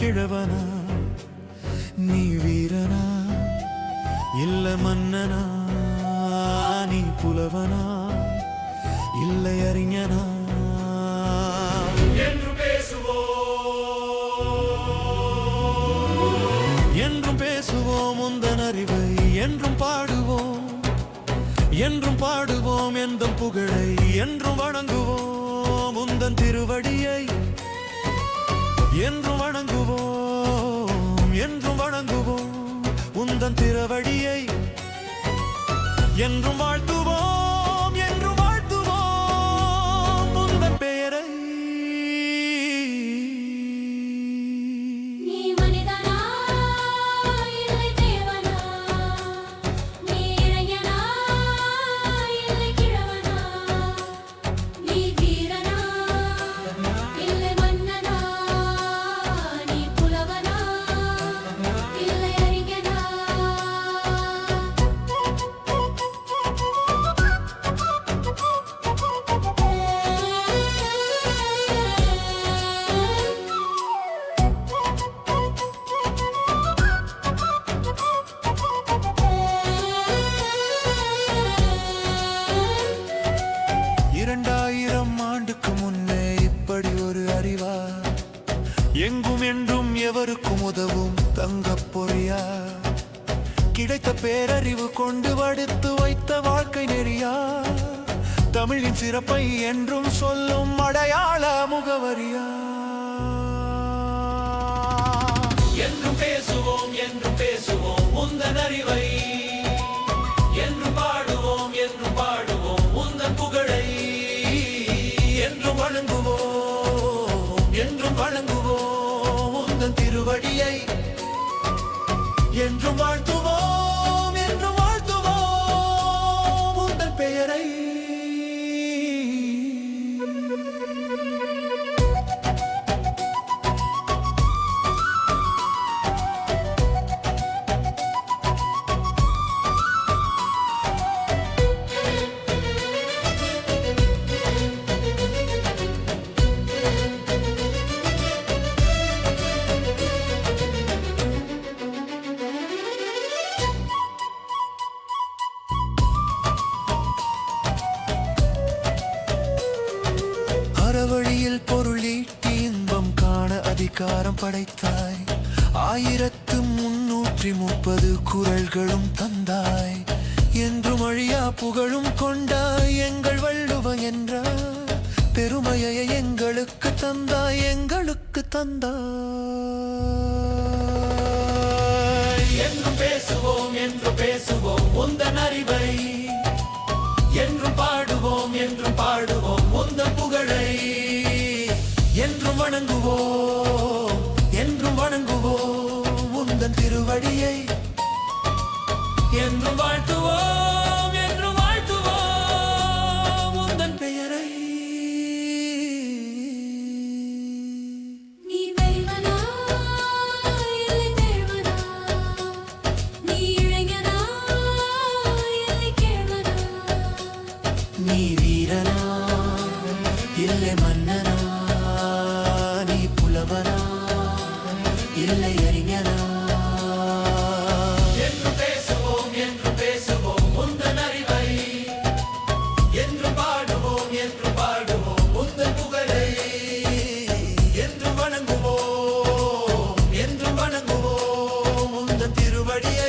கிழவனா நீ வீரனா இல்ல மன்னனா நீ புலவனா இல்லை அறிஞனா என்றும் பேசுவோம் உந்தன் அறிவை என்றும் பாடுவோம் எந்தன் புகழை என்றும் வணங்குவோம் உந்தன் திருவடியை என்றும் வணங்குவோம் உந்தன் திருவடியை என்றும் வாழ்த்துவோம் உந்தன் பெயரை. ஆண்டுக்கு முன்னே இப்படி ஒரு அறிவா எங்கும் என்றும் எவருக்கும் உதவும் தங்கப் பொறியா கிடைத்த பேரறிவு கொண்டு வடுத்து வைத்த வாழ்க்கை நெறியா தமிழின் சிறப்பை என்றும் சொல்லும் அடையாள முகவரியா. என்றும் பேசுவோம் உந்தன் அறிவை என்றும் பாடுவோம் உந்தன் புகழை என்றும் வணங்குவோம் உந்தன் திருவடியை என்றும் வாழ்த்துவோம் உந்தன் பெயரை. அறவழியில் பொருளீட்டி இன்பம் காண அதிகாரம் படைத்தாய் 1330 குறள்களும் தந்தாய் என்றும் அழியா புகழும் கொண்டாய் எங்கள் வள்ளுவ என்ற பெருமையை எங்களுக்கு தந்தாய் என்றும் பேசுவோம் உந்தன் அறிவை என்றும் பாடுவோம் உந்தன் புகழை என்றும் வணங்குவோம் உந்தன் திருவடியை என்றும் வாழ்த்துவோம் உந்தன் பெயரை. நீ வீரனா இல்லை மன்னனா நீ புலவனா இல்லை அறிஞனா என்றும் பேசுவோம் உந்தன் அறிவை என்றும் பாடுவோம் உந்தன் புகழை என்றும் வணங்குவோம் உந்தன் திருவடியை